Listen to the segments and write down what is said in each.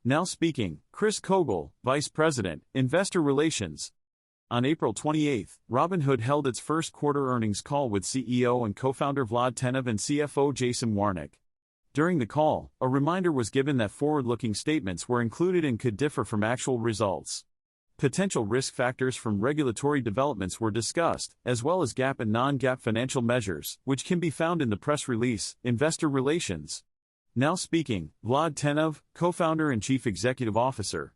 Now speaking, Chris Kogel, Vice President, Investor Relations. On April 28, Robinhood held its first quarter earnings call with CEO and co-founder Vlad Tenev and CFO Jason Warnick. During the call, a reminder was given that forward-looking statements were included and could differ from actual results. Potential risk factors from regulatory developments were discussed, as well as GAAP and non-GAAP financial measures, which can be found in the press release, Investor Relations. Now speaking, Vlad Tenev, co-founder and chief executive officer.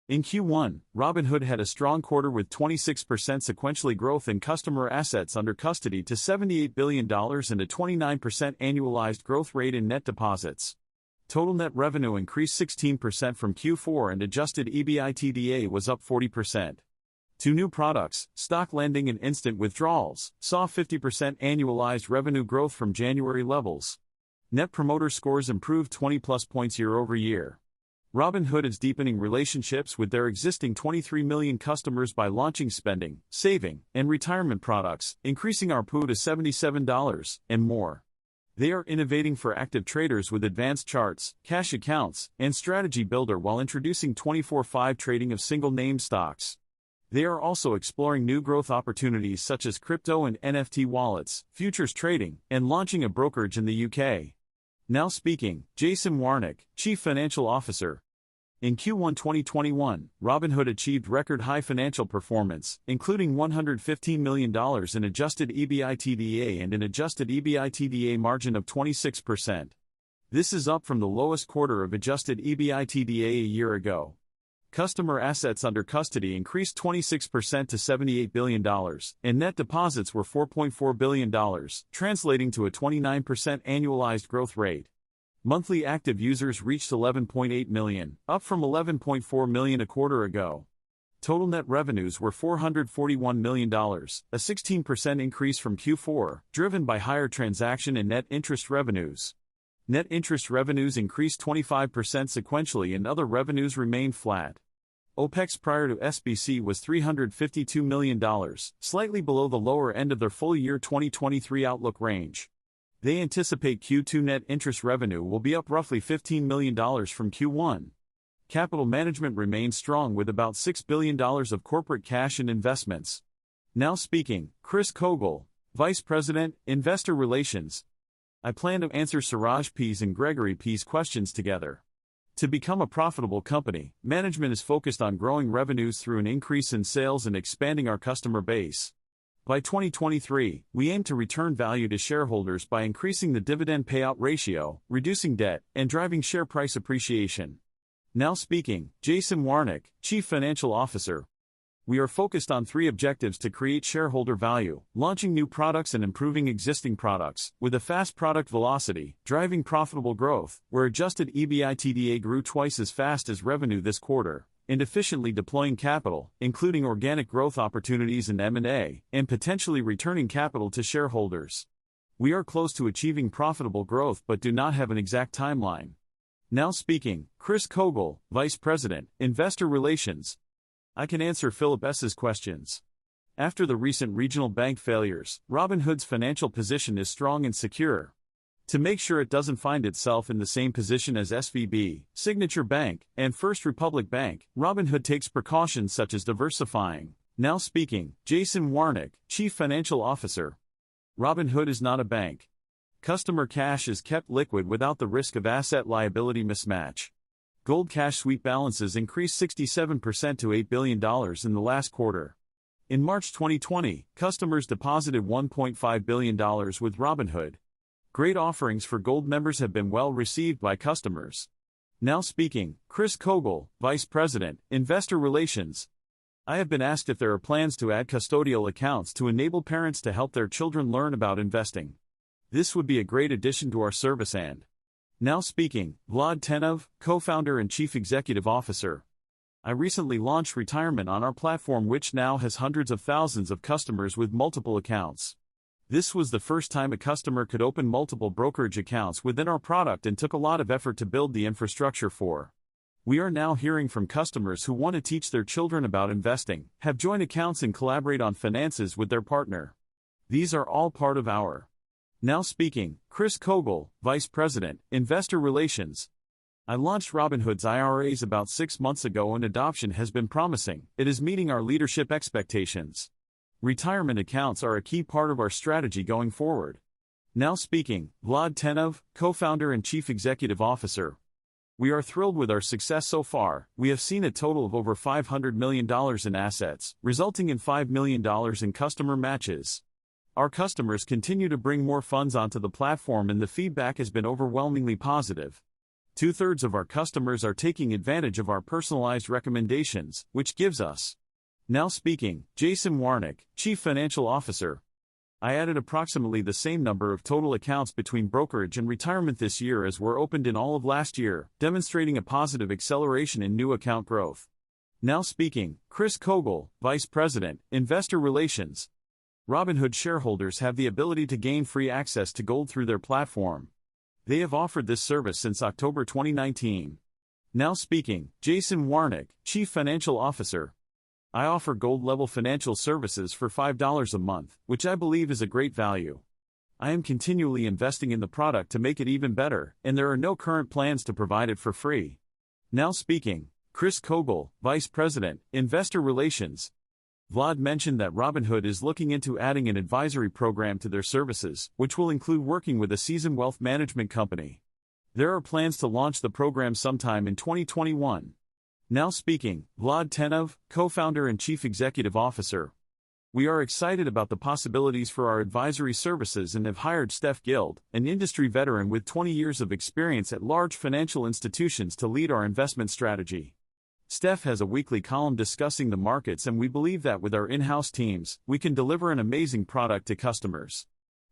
In Q1, Robinhood had a strong quarter with 26% sequentially growth in customer assets under custody to $78 billion and a 29% annualized growth rate in net deposits. Total net revenue increased 16% from Q4 and adjusted EBITDA was up 40%. Two new products, stock lending and instant withdrawals, saw 50% annualized revenue growth from January levels. Net promoter scores improved 20-plus points year-over-year. Robinhood is deepening relationships with their existing 23 million customers by launching spending, saving, and retirement products, increasing ARPU to $77 and more. They are innovating for active traders with advanced charts, cash accounts, and strategy builder while introducing 24/5 trading of single-name stocks. They are also exploring new growth opportunities such as crypto and NFT wallets, futures trading, and launching a brokerage in the UK. Now speaking, Jason Warnick, Chief Financial Officer. In Q1 2021, Robinhood achieved record-high financial performance, including $115 million in adjusted EBITDA and an adjusted EBITDA margin of 26%. This is up from the lowest quarter of adjusted EBITDA a year ago. Customer assets under custody increased 26% to $78 billion, and net deposits were $4.4 billion, translating to a 29% annualized growth rate. Monthly active users reached 11.8 million, up from 11.4 million a quarter ago. Total net revenues were $441 million, a 16% increase from Q4, driven by higher transaction and net interest revenues. Net interest revenues increased 25% sequentially and other revenues remained flat. OPEX prior to SBC was $352 million, slightly below the lower end of their full-year 2023 outlook range. They anticipate Q2 net interest revenue will be up roughly $15 million from Q1. Capital management remains strong with about $6 billion of corporate cash and investments. Now speaking, Chris Kogel, Vice President, Investor Relations. I plan to answer Suraj P's and Gregory P's questions together. To become a profitable company, management is focused on growing revenues through an increase in sales and expanding our customer base. By 2023, we aim to return value to shareholders by increasing the dividend payout ratio, reducing debt, and driving share price appreciation. Now speaking, Jason Warnick, Chief Financial Officer. We are focused on three objectives to create shareholder value: launching new products and improving existing products, with a fast product velocity, driving profitable growth, where adjusted EBITDA grew twice as fast as revenue this quarter, and efficiently deploying capital, including organic growth opportunities and M&A, and potentially returning capital to shareholders. We are close to achieving profitable growth but do not have an exact timeline. Now speaking, Chris Kogel, Vice President, Investor Relations. I can answer Philip S.'s questions. After the recent regional bank failures, Robinhood's financial position is strong and secure. To make sure it doesn't find itself in the same position as SVB, Signature Bank, and First Republic Bank, Robinhood takes precautions such as diversifying. Now speaking, Jason Warnick, Chief Financial Officer. Robinhood is not a bank. Customer cash is kept liquid without the risk of asset-liability mismatch. Gold cash sweep balances increased 67% to $8 billion in the last quarter. In March 2020, customers deposited $1.5 billion with Robinhood. Great offerings for Gold members have been well received by customers. Now speaking, Chris Kogel, Vice President, Investor Relations. I have been asked if there are plans to add custodial accounts to enable parents to help their children learn about investing. This would be a great addition to our service and. Now speaking, Vlad Tenev, Co-founder and Chief Executive Officer. I recently launched retirement on our platform, which now has hundreds of thousands of customers with multiple accounts. This was the first time a customer could open multiple brokerage accounts within our product and took a lot of effort to build the infrastructure for. We are now hearing from customers who want to teach their children about investing, have joint accounts and collaborate on finances with their partner. These are all part of our. Now speaking, Chris Kogel, Vice President, Investor Relations. I launched Robinhood's IRAs about 6 months ago and adoption has been promising. It is meeting our leadership expectations. Retirement accounts are a key part of our strategy going forward. Now speaking, Vlad Tenov, co-founder and chief executive officer. We are thrilled with our success so far. We have seen a total of over $500 million in assets, resulting in $5 million in customer matches. Our customers continue to bring more funds onto the platform and the feedback has been overwhelmingly positive. 2/3 of our customers are taking advantage of our personalized recommendations, which gives us. Now speaking, Jason Warnick, Chief Financial Officer. I added approximately the same number of total accounts between brokerage and retirement this year as were opened in all of last year, demonstrating a positive acceleration in new account growth. Now speaking, Chris Kogel, Vice President, Investor Relations. Robinhood shareholders have the ability to gain free access to gold through their platform. They have offered this service since October 2019. Now speaking, Jason Warnick, Chief Financial Officer. I offer gold-level financial services for $5 a month, which I believe is a great value. I am continually investing in the product to make it even better, and there are no current plans to provide it for free. Now speaking, Chris Kogel, Vice President, Investor Relations. Vlad mentioned that Robinhood is looking into adding an advisory program to their services, which will include working with a seasoned wealth management company. There are plans to launch the program sometime in 2021. Now speaking, Vlad Tenov, co-founder and chief executive officer. We are excited about the possibilities for our advisory services and have hired Steph Guild, an industry veteran with 20 years of experience at large financial institutions to lead our investment strategy. Steph has a weekly column discussing the markets and we believe that with our in-house teams, we can deliver an amazing product to customers.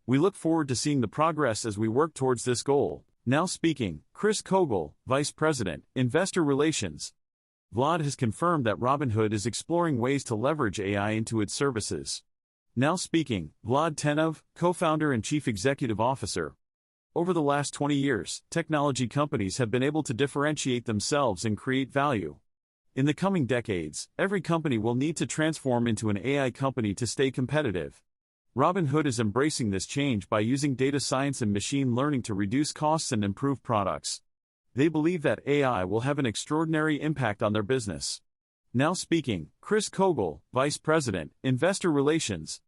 We look forward to seeing the progress as we work towards this goal. Now speaking, Chris Kogel, Vice President, Investor Relations. Vlad has confirmed that Robinhood is exploring ways to leverage AI into its services. Now speaking, Vlad Tenov, co-founder and chief executive officer. Over the last 20 years, technology companies have been able to differentiate themselves and create value. In the coming decades, every company will need to transform into an AI company to stay competitive. Robinhood is embracing this change by using data science and machine learning to reduce costs and improve products. They believe that AI will have an extraordinary impact on their business. Now speaking, Chris Kogel, Vice President, Investor Relations.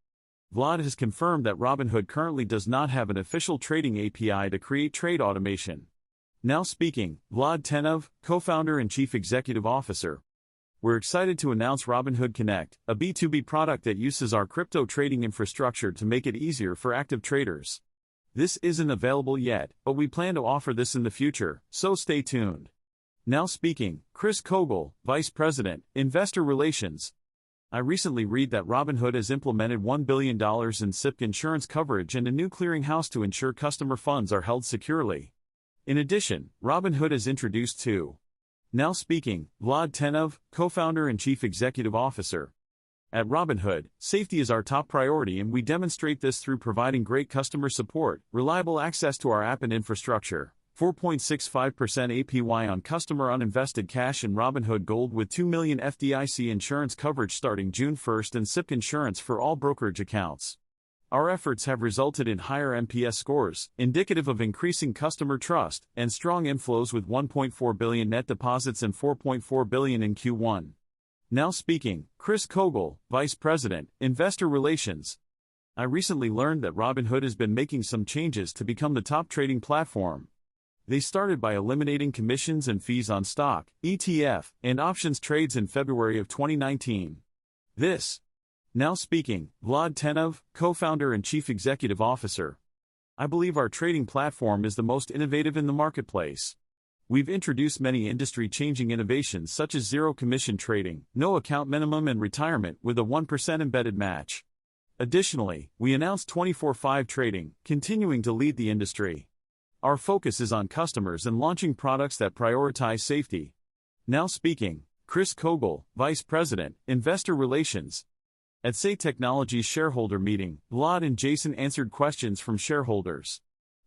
Vlad has confirmed that Robinhood currently does not have an official trading API to create trade automation. Now speaking, Vlad Tenov, co-founder and chief executive officer. We're excited to announce Robinhood Connect, a B2B product that uses our crypto trading infrastructure to make it easier for active traders. This isn't available yet, but we plan to offer this in the future, so stay tuned. Now speaking, Chris Kogel, Vice President, Investor Relations. I recently read that Robinhood has implemented $1 billion in SIP insurance coverage and a new clearinghouse to ensure customer funds are held securely. In addition, Robinhood has introduced two. Now speaking, Vlad Tenov, co-founder and chief executive officer. At Robinhood, safety is our top priority and we demonstrate this through providing great customer support, reliable access to our app and infrastructure, 4.65% APY on customer uninvested cash in Robinhood Gold with 2 million FDIC insurance coverage starting June 1st and SIP insurance for all brokerage accounts. Our efforts have resulted in higher NPS scores, indicative of increasing customer trust, and strong inflows with 1.4 billion net deposits and 4.4 billion in Q1. Now speaking, Chris Kogel, Vice President, Investor Relations. I recently learned that Robinhood has been making some changes to become the top trading platform. They started by eliminating commissions and fees on stock, ETF, and options trades in February of 2019. Now speaking, Vlad Tenov, co-founder and chief executive officer. I believe our trading platform is the most innovative in the marketplace. We've introduced many industry-changing innovations such as zero commission trading, no account minimum and retirement with a 1% embedded match. Additionally, we announced 24/5 trading, continuing to lead the industry. Our focus is on customers and launching products that prioritize safety. Now speaking, Chris Kogel, Vice President, Investor Relations. At Say Technologies shareholder meeting, Vlad and Jason answered questions from shareholders.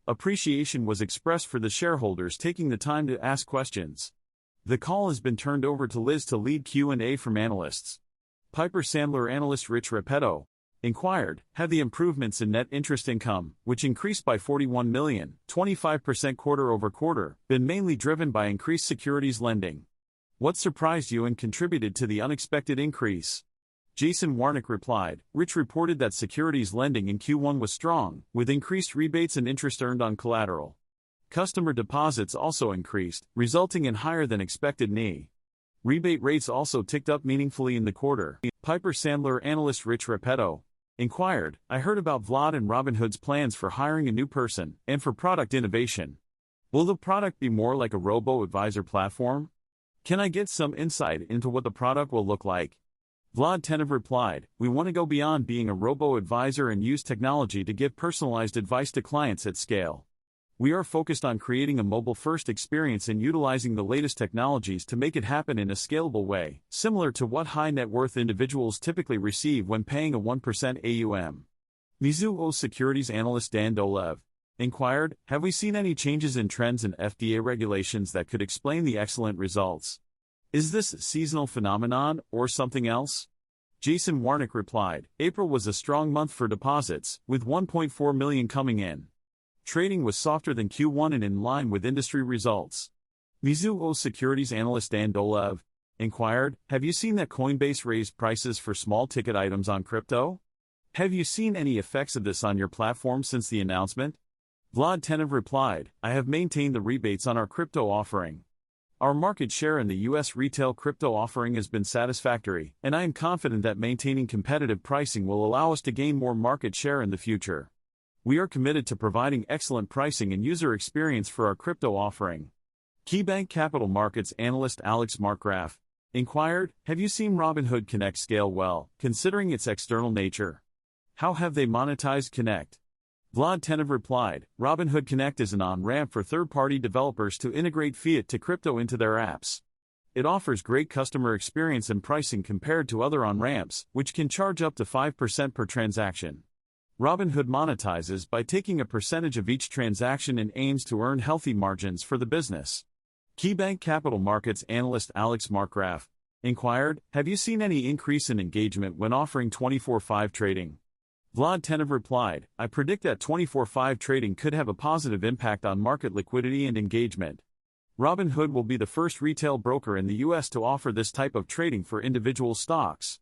Appreciation was expressed for the shareholders taking the time to ask questions. The call has been turned over to Liz to lead Q&A from analysts. Piper Sandler analyst Rich Repetto. inquired, have the improvements in net interest income, which increased by 41 million, 25% quarter-over-quarter, been mainly driven by increased securities lending? What surprised you and contributed to the unexpected increase? Jason Warnick replied, Rich reported that securities lending in Q1 was strong, with increased rebates and interest earned on collateral. Customer deposits also increased, resulting in higher than expected NI. Rebate rates also ticked up meaningfully in the quarter. Piper Sandler analyst Rich Repetto inquired, I heard about Vlad and Robinhood's plans for hiring a new person, and for product innovation. Will the product be more like a robo-advisor platform? Can I get some insight into what the product will look like? Vlad Tenev replied, we want to go beyond being a robo-advisor and use technology to give personalized advice to clients at scale. We are focused on creating a mobile-first experience and utilizing the latest technologies to make it happen in a scalable way, similar to what high-net-worth individuals typically receive when paying a 1% AUM. Mizuho Securities analyst Dan Dolev inquired, have we seen any changes in trends in FDA regulations that could explain the excellent results? Is this a seasonal phenomenon, or something else? Jason Warnick replied, April was a strong month for deposits, with 1.4 million coming in. Trading was softer than Q1 and in line with industry results. Mizuho Securities analyst Dan Dolev inquired, have you seen that Coinbase raised prices for small-ticket items on crypto? Have you seen any effects of this on your platform since the announcement? Vlad Tenev replied, I have maintained the rebates on our crypto offering. Our market share in the U.S. retail crypto offering has been satisfactory, and I am confident that maintaining competitive pricing will allow us to gain more market share in the future. We are committed to providing excellent pricing and user experience for our crypto offering. KeyBank Capital Markets analyst Alex Markgraf inquired, have you seen Robinhood Connect scale well, considering its external nature? How have they monetized Connect? Vlad Tenev replied, Robinhood Connect is an on-ramp for third-party developers to integrate fiat to crypto into their apps. It offers great customer experience and pricing compared to other on-ramps, which can charge up to 5% per transaction. Robinhood monetizes by taking a percentage of each transaction and aims to earn healthy margins for the business. KeyBank Capital Markets analyst Alex Markgraf inquired, have you seen any increase in engagement when offering 24/5 trading? Vlad Tenev replied, I predict that 24/5 trading could have a positive impact on market liquidity and engagement. Robinhood will be the first retail broker in the U.S. to offer this type of trading for individual stocks.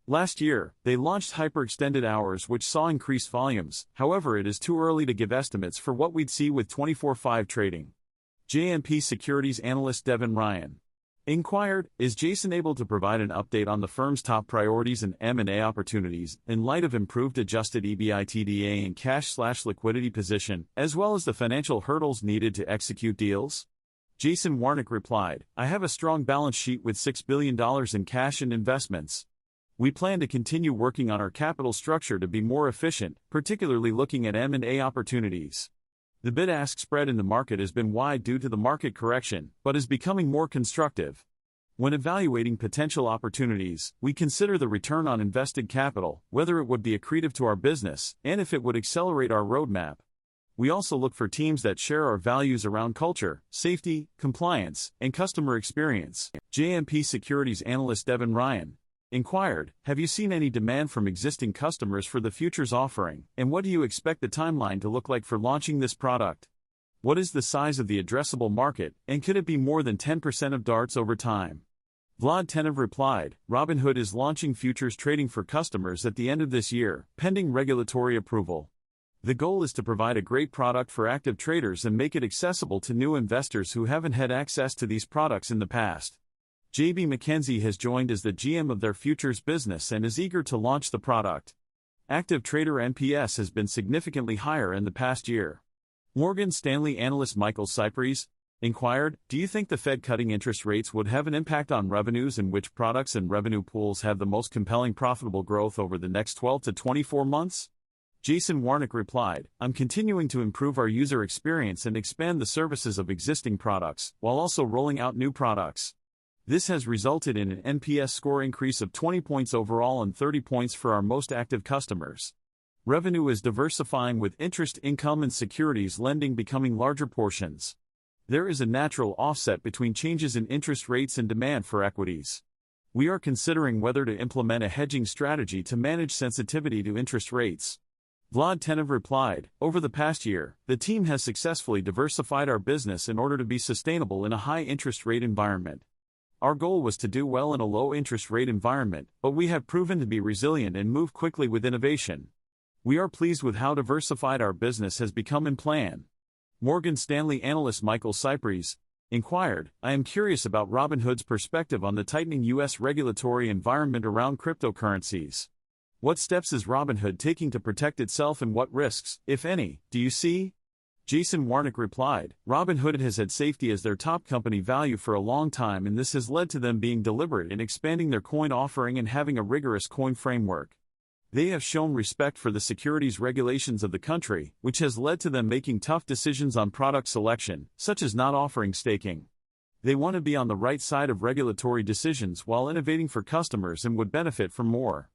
Last year, they launched hyper-extended hours which saw increased volumes, however it is too early to give estimates for what we'd see with 24/5 trading. JMP Securities analyst Devin Ryan inquired, is Jason able to provide an update on the firm's top priorities and M&A opportunities, in light of improved adjusted EBITDA and cash/liquidity position, as well as the financial hurdles needed to execute deals? Jason Warnick replied, I have a strong balance sheet with $6 billion in cash and investments. We plan to continue working on our capital structure to be more efficient, particularly looking at M&A opportunities. The bid-ask spread in the market has been wide due to the market correction, but is becoming more constructive. When evaluating potential opportunities, we consider the return on invested capital, whether it would be accretive to our business, and if it would accelerate our roadmap. We also look for teams that share our values around culture, safety, compliance, and customer experience. JMP Securities analyst Devin Ryan inquired, have you seen any demand from existing customers for the futures offering, and what do you expect the timeline to look like for launching this product? What is the size of the addressable market, and could it be more than 10% of DARTs over time? Vlad Tenev replied, Robinhood is launching futures trading for customers at the end of this year, pending regulatory approval. The goal is to provide a great product for active traders and make it accessible to new investors who haven't had access to these products in the past. JB Mackenzie has joined as the GM of their futures business and is eager to launch the product. Active trader NPS has been significantly higher in the past year. Morgan Stanley analyst Michael Cyprys inquired, do you think the Fed cutting interest rates would have an impact on revenues, and which products and revenue pools have the most compelling profitable growth over the next 12 to 24 months? Jason Warnick replied, I'm continuing to improve our user experience and expand the services of existing products, while also rolling out new products. This has resulted in an NPS score increase of 20 points overall and 30 points for our most active customers. Revenue is diversifying, with interest income and securities lending becoming larger portions. There is a natural offset between changes in interest rates and demand for equities. We are considering whether to implement a hedging strategy to manage sensitivity to interest rates. Vlad Tenev replied, over the past year, the team has successfully diversified our business in order to be sustainable in a high interest rate environment. Our goal was to do well in a low interest rate environment, but we have proven to be resilient and move quickly with innovation. We are pleased with how diversified our business has become in plan. Morgan Stanley analyst Michael Cyprys inquired, I am curious about Robinhood's perspective on the tightening U.S. regulatory environment around cryptocurrencies. What steps is Robinhood taking to protect itself and what risks, if any, do you see? Jason Warnick replied, Robinhood has had safety as their top company value for a long time, and this has led to them being deliberate in expanding their coin offering and having a rigorous coin framework. They have shown respect for the securities regulations of the country, which has led to them making tough decisions on product selection, such as not offering staking. They want to be on the right side of regulatory decisions while innovating for customers and would benefit from more.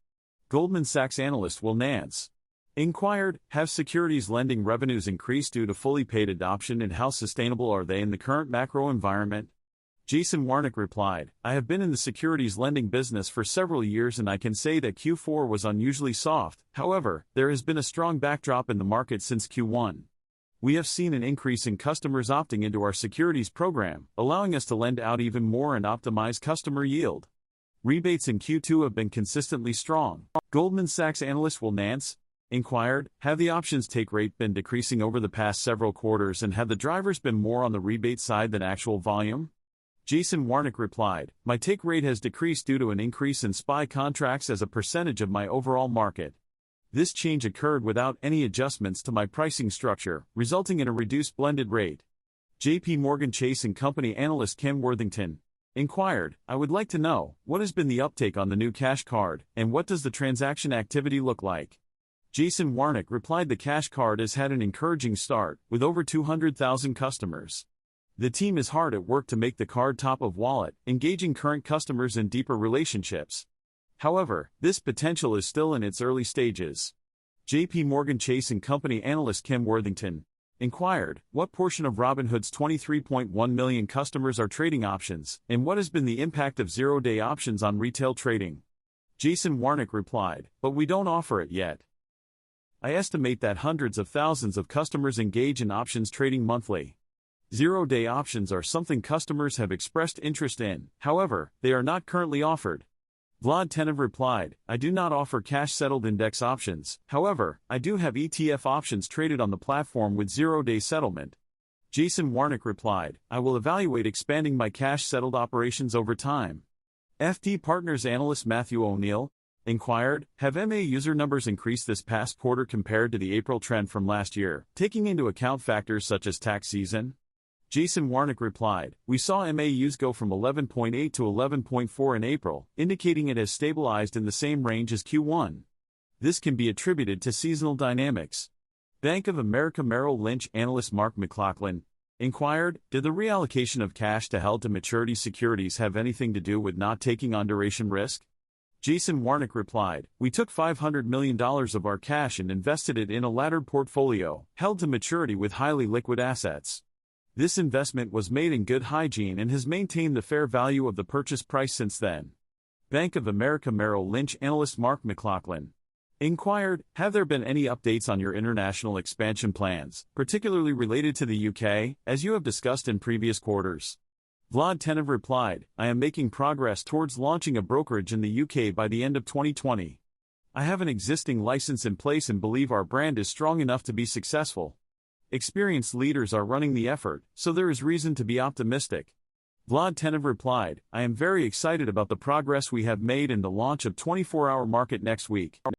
Goldman Sachs analyst Will Nance inquired, have securities lending revenues increased due to fully paid adoption, and how sustainable are they in the current macro environment? Jason Warnick replied, I have been in the securities lending business for several years and I can say that Q4 was unusually soft. However, there has been a strong backdrop in the market since Q1. We have seen an increase in customers opting into our securities program, allowing us to lend out even more and optimize customer yield. Rebates in Q2 have been consistently strong. Goldman Sachs analyst Will Nance inquired, have the options take rate been decreasing over the past several quarters, and have the drivers been more on the rebate side than actual volume? Jason Warnick replied, my take rate has decreased due to an increase in SPY contracts as a percentage of my overall market. This change occurred without any adjustments to my pricing structure, resulting in a reduced blended rate. JP Morgan Chase & Company analyst Ken Worthington inquired, I would like to know, what has been the uptake on the new Cash Card, and what does the transaction activity look like? Jason Warnick replied, the Cash Card has had an encouraging start, with over 200,000 customers. The team is hard at work to make the card top of wallet, engaging current customers in deeper relationships. However, this potential is still in its early stages. JP Morgan Chase & Company analyst Kim Worthington inquired, what portion of Robinhood's 23.1 million customers are trading options, and what has been the impact of zero-day options on retail trading? Jason Warnick replied, but we don't offer it yet. I estimate that hundreds of thousands of customers engage in options trading monthly. Zero-day options are something customers have expressed interest in, however, they are not currently offered. Vlad Tenev replied, I do not offer cash-settled index options, however, I do have ETF options traded on the platform with zero-day settlement. Jason Warnick replied, I will evaluate expanding my cash-settled operations over time. FT Partners analyst Matthew O'Neill inquired, have MA user numbers increased this past quarter compared to the April trend from last year, taking into account factors such as tax season? Jason Warnick replied, we saw MAUs go from 11.8 to 11.4 in April, indicating it has stabilized in the same range as Q1. This can be attributed to seasonal dynamics. Bank of America Merrill Lynch analyst Mark McLaughlin inquired, did the reallocation of cash to held-to-maturity securities have anything to do with not taking on duration risk? Jason Warnick replied, we took $500 million of our cash and invested it in a laddered portfolio, held to maturity with highly liquid assets. This investment was made in good hygiene and has maintained the fair value of the purchase price since then. Bank of America Merrill Lynch analyst Mark McLaughlin inquired, have there been any updates on your international expansion plans, particularly related to the UK, as you have discussed in previous quarters? Vlad Tenev replied, I am making progress towards launching a brokerage in the UK by the end of 2020. I have an existing license in place and believe our brand is strong enough to be successful. Experienced leaders are running the effort, so there is reason to be optimistic. Vlad Tenev replied, I am very excited about the progress we have made in the launch of 24-hour market next week.